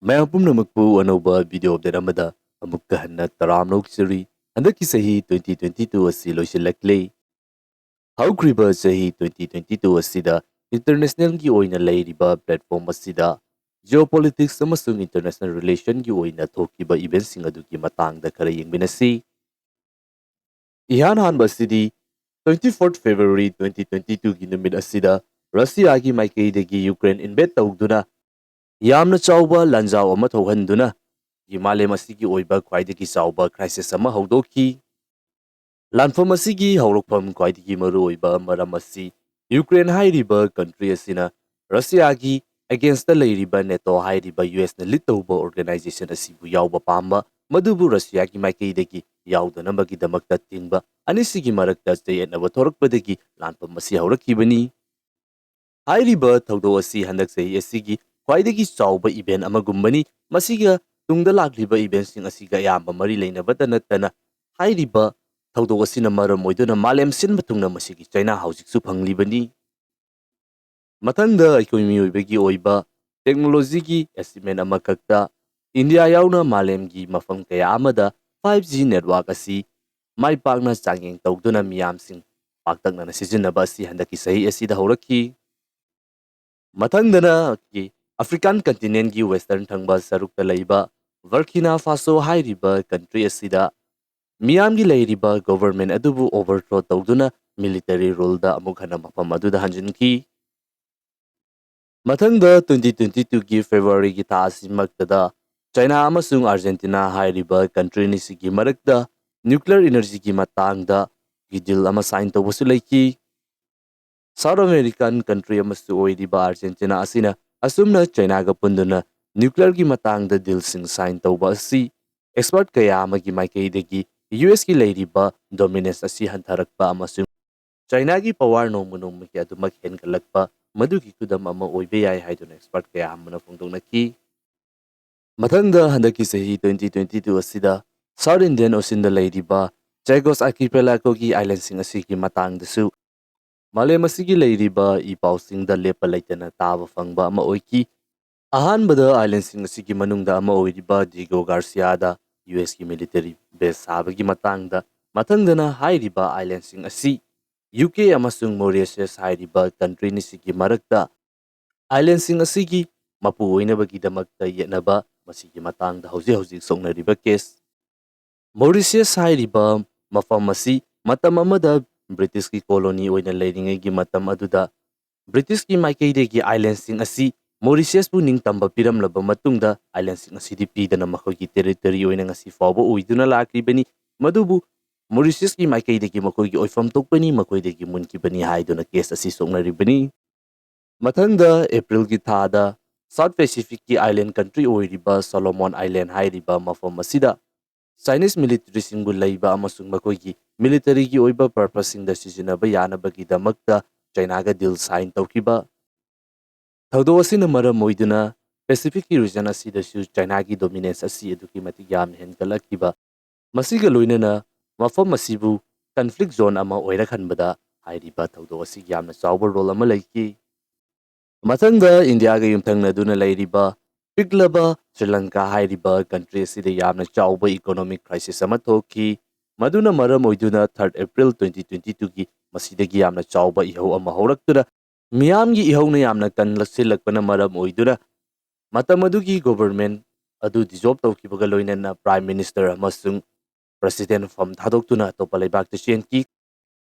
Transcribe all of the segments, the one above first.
Mayang pumnamakpu anauba video update amada amukka hanna taramnok siri handaki sahi 2022 asi loisilakle haukhriba sahi 2022 asida international gi oina leiriba platform asida geopolitics amasung international relation gi oina thokiba event sing adugi matangda khara yengminasi ihan han basidi 24th February 2022 gi numit asida Russia gi maikeidagi Ukraine invade tawduna yamna chawba lanjaw ama thawhanduna Himalaya masigi oiba khwaidagi chawba crisis ama haudoki lanfam asigi haurakpham khwaidagi maru oiba maram asi Ukraine hairiba country asina Russia gi against the leiriba NATO hairiba US na lead tawba organization asibu yawba pamba madubu Russia gi maikeidagi yawdanabagi damakta tingba anisigi marakta chayetnaba thorakpadagi lanfam asi haurakibani hairiba thawdo asi handak sahi asigi khwaidagi chawba event amagumbani masiga tungda lakliba event sing asiga yamba mari leinabata natana hairiba thawdo asina maram oiduna malem sinba tungna masigi China haujiksu phanglibani mathangda aikoi miyoibagi oiba technology gi estimate amakakta India yauna malemgi mafam kaya amada 5G network asi mai pakna changyeng tawduna miyamsing paktakna sizinaba asi handaki sahi asida haurakhi mathangdana ki African continent gi western thangba sarukta leiba Burkina Faso hairiba country asida miyamgi leiriba government adubu overthrow tawduna military rule da amuk hana mafam aduda hanjinki mathangda 2022 gi February gi tha asimaktada China amasung Argentina hairiba country ni sigi marakda nuclear energy gi matangda gi deal ama sign tawbasu leiki South American country amasu oiriba Argentina asina asumna China ga punduna nuclear gi matangda deal sing sign tawba asi expert kaya amagi maikeidagi US ki leiriba dominance asi hantharakpa amasung China gi power nongmunong ki adumak henkalakpa madugi kudam ama oibe yai haiduna expert kaya amana phongdoknaki mathangda handaki sahi 2022 asida South Indian Ocean da leiriba Chagos archipelago gi island sing asi ki matangdasu Malem asigi leiriba ipausingda lepa leitana taba fangba ama oiki ahanbada island sing asigi manungda ama oiriba Diego Garcia da US ki military base sabagi matangda mathangdana hairiba island sing asi UK amasung Mauritius hairiba country ni sigi marakta island sing asigi mapu oinabagi damakta yetnaba masigi matangda hauji soknariba case Mauritius hairiba mafam asi matam amada British ki colony oina leiringai gi matam aduda British ki maikeide gi island sing asi Mauritius bu ningtamba piramlaba matungda island sing asi di pidana makhoi territory oina ngasi fawba uiduna lakribani madubu Mauritius ki maikeide gi makhoi gi oifam tokpani makoide gi munki bani haiduna case asi soknaribani mathangda April gi thada South Pacific ki island country oiriba Solomon Island hairiba mafam asida Chinese military singbu leiba amasung makoigi military gi oiba purpose singda sizinaba yanabagi damakta China ga deal sign tawkiba thawdo asina maram moiduna Pacific ki region asida su China gi dominance asi eduki mati yam henkalakiba masiga loinana mafam asibu conflict zone ama oirakhanbada hairiba thawdo asi yamna chawba role ama leiki mathangda India ga yumthangna duna leiriba piklaba Sri Lanka hairiba country asida yamna chawba economic crisis ama thoki maduna maram oiduna 3rd April 2022 gi masidagi yamna chawba ihau ama horaktuna miyamgi ihauna yamna kanlasilakpana maram oiduna matamadugi government adu dissolve tawkibaga loinana prime minister amasung president from thadoktuna topa leibakta chenki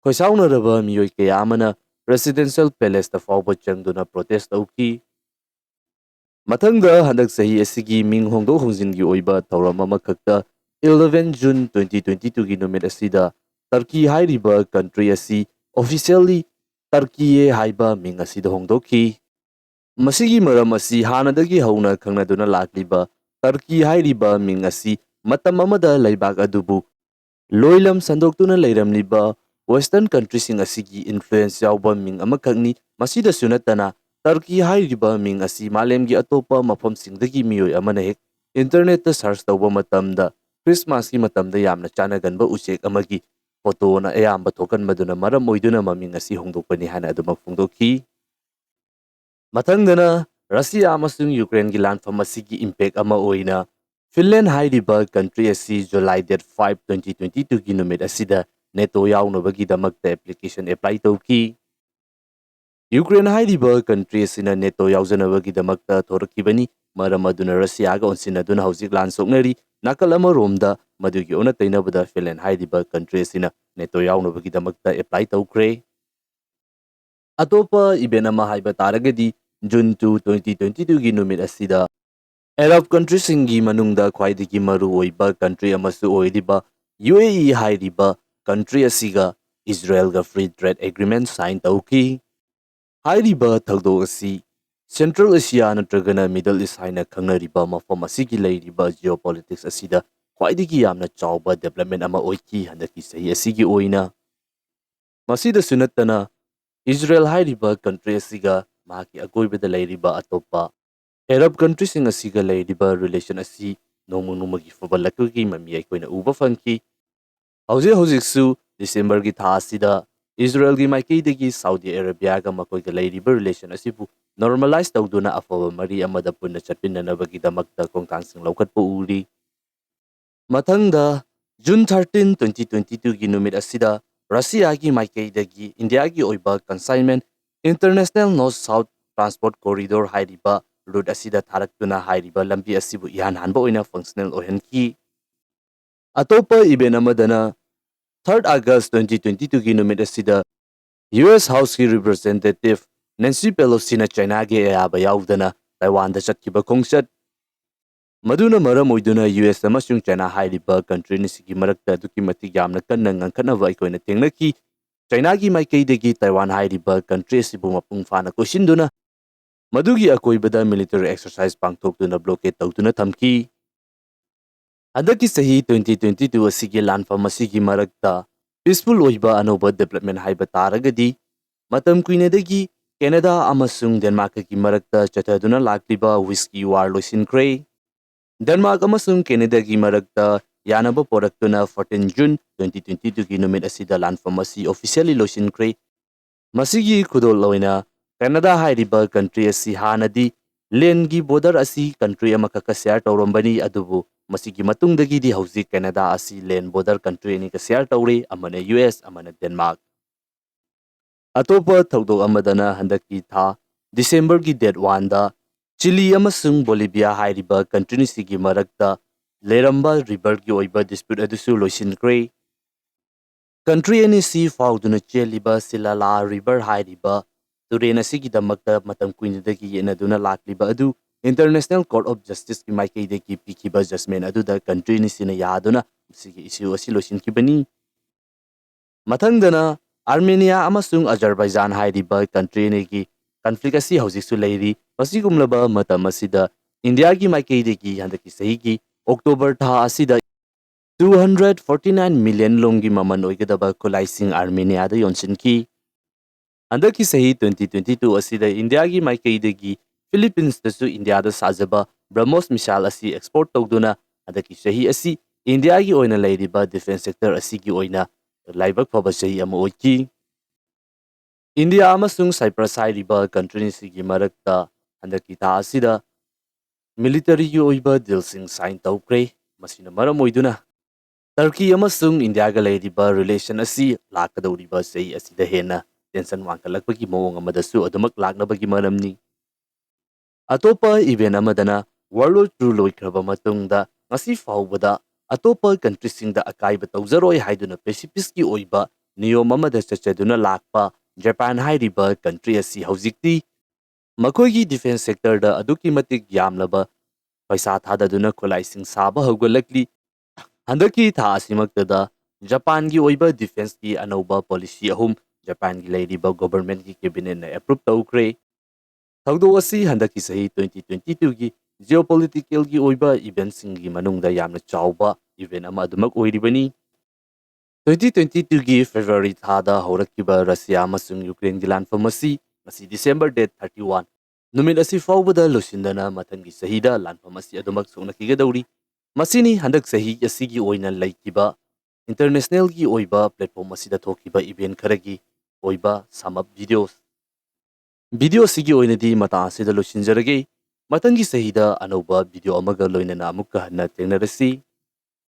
khoisaunaraba miyoi kaya amana presidential palace ta fawba changduna protest tawki mathangda handak sahi asigi ming hongdo hongjingi oiba thawram amakakta 11 June 2022 gi numit asida Turkey hairiba country asi officially Turkey haiba ming asida hongdoki masigi maram asi hanadagi hauna khangnaduna lakliba Turkey hairiba ming asi matam amada leibak adubu loilam sandoktuna leiramliba western countries sing asigi influence yawba ming amakakni masida sunatana Turkey hairiba ming asi malemgi atopa mafam singdagi miyoi amana hek internet ta search tawba matamda Christmas ki matamda yamna chanaganba uchek amagi photo na ayamba thokan maduna maram oiduna maming asi hongdokpani hana adumak phongdokhi mathangdana Russia amasung Ukraine gi lanfam asigi impact ama oina Finland hairiba country asi July date 5 2022 gi numit asida NATO yaunabagi damakta application apply tauki Ukraine hairiba country asina NATO yaujanabagi damakta thorakibani maram aduna Russia ga onsinaduna hauzik lan soknari nakal ama romda madugi ona tainabada Finland hairiba country asina NATO yaunabagi damakta apply taukre Atopa event ama haiba taragadi June 2 2022 gi numit asida Arab countries singi manungda khwaidigi maru oiba country amasu oiriba UAE hairiba country asiga Israel ga free trade agreement sign tauki hairiba thagdo asi Central Asia natragana Middle East haina khangnariba mafam asigi leiriba geopolitics asida khwaidigi yamna chawba development ama oiki handaki sahi asigi oina masida sunatana Israel hairiba country asiga mahaki agoibada leiriba atopa Arab countries in asiga leiriba relation asi nomunumagi fabalakagi mami aikoina uba fanki hauzik December gi tha asida Israel gi maikaidagi Saudi Arabia ga makoi ga leiriba relation asibu normalize tawduna afaba mari amada punna chatpinnanabagi damakta kongtangsing laukatpa uri mathangda June 13 2022 gi numit asida Russia gi maikaidagi India gi oiba consignment International North South Transport Corridor hairiba road asida tharaktuna hairiba lambi asibu ihan hanba oina functional ohenki atopa event amadana 3rd August 2022 gi numit asida US House ki representative Nancy Pelosi na China ge ayaba yaudana Taiwan da chatkiba khongchat maduna maram oiduna US amasung China hairiba country ni sigi marakta duki mati yamna kanna ngangkhanaba aikoina tengnaki China gi maikaidagi Taiwan hairiba country asibu mapung fana koshinduna Madugi akoibada military exercise pangthokduna blockade tawduna thamki Hadaki sahi 2022 asigi lanfam asigi marakta peaceful oiba anoba development haiba taragadi matam kuinadagi Canada amasung Denmark ki marakta chathaduna lakliba whiskey war loisinkre Denmark amasung Canada ki marakta yanaba poraktuna 14 June 2022 ki numit asida lanfam asi officially loisinkre Masigi khudol loina Canada hairiba country asi hanadi lengi border asi country amakaka share tawrombani adubu masigi matungdagi di hauzik Canada asi land border country ni ka share tawre amana US amana Denmark atopa thawdok amadana handaki tha December gi date 1 da Chile amasung Bolivia hairiba country ni sigi marakta leramba river gi oiba dispute adusu loisinkre country ani si fauduna cheliba silala river hairiba Turena sigi damakta matam kuinidagi yenaduna lakliba adu International Court of Justice ki maikaidagi pikiba judgment adu da country ni sina yaduna sigi issue asi loisinkibani mathangdana Armenia amasung Azerbaijan hairiba country ni ki conflict asi hausiksu leiri masigumlaba matam asida India gi maikaidagi handaki sahigi October tha asida 249 million longi maman oigadaba khulaising Armenia da yonsinki Handaki sahi 2022 asida India gi maikaidagi Philippines dasu India da sajaba BrahMos missile asi export tawduna handaki sahi asi India gi oina leiriba defense sector asi gi oina laibak phaba sahi ama oiki India amasung Cyprus hairiba country ni sigi marakta handaki tha asida military gi oiba deal sing sign tawkre masina maram oiduna Turkey amasung India ga leiriba relation asi lakadawriba sahi asida hena tension wangkalakpagi mawong amadasu adumak laknabagi maramni atopa event amadana World War II loikraba matungda ngasi faubada atopa country singda akaiba tawzaroi haiduna pacifist ki oiba niyom amada chachaduna lakpa Japan hairiba country asi haujikti makoigi defense sector da aduki matik yamlaba paisa thadaduna kholaising saba haugalakli handaki tha asimaktada Japan gi oiba defense ki anauba policy ahum Japan gi leiriba government ki cabinet na approve tawkre thawdo asi handaki sahi 2022 gi geopolitical gi oiba event singi manungda yamna chawba event ama adumak oiribani 2022 gi February thada horakiba Russia amasung Ukraine gi lanfam asi ngasi December date 31 numit asi fawbada losindana mathangi sahida lanfam asi adumak sungnakigadawri masini handak sahi asigi oina laikiba international gi oiba platform asida thokiba event kharagi oiba sum up videos video ꯑꯁꯤꯒꯤ ꯑꯣꯏꯅꯗꯤ ꯃꯇꯥꯡ ꯑꯁꯤꯗ ꯂꯣꯏꯁꯤꯟꯖꯔꯒꯦ ꯃꯊꯪꯒꯤ ꯆꯍꯤꯗ ꯑꯅꯧꯕ video ꯑꯃꯒ ꯂꯣꯏꯅꯅ ꯑꯃꯨꯛꯀ ꯍꯟꯅ ꯊꯦꯡꯅꯔꯁꯤ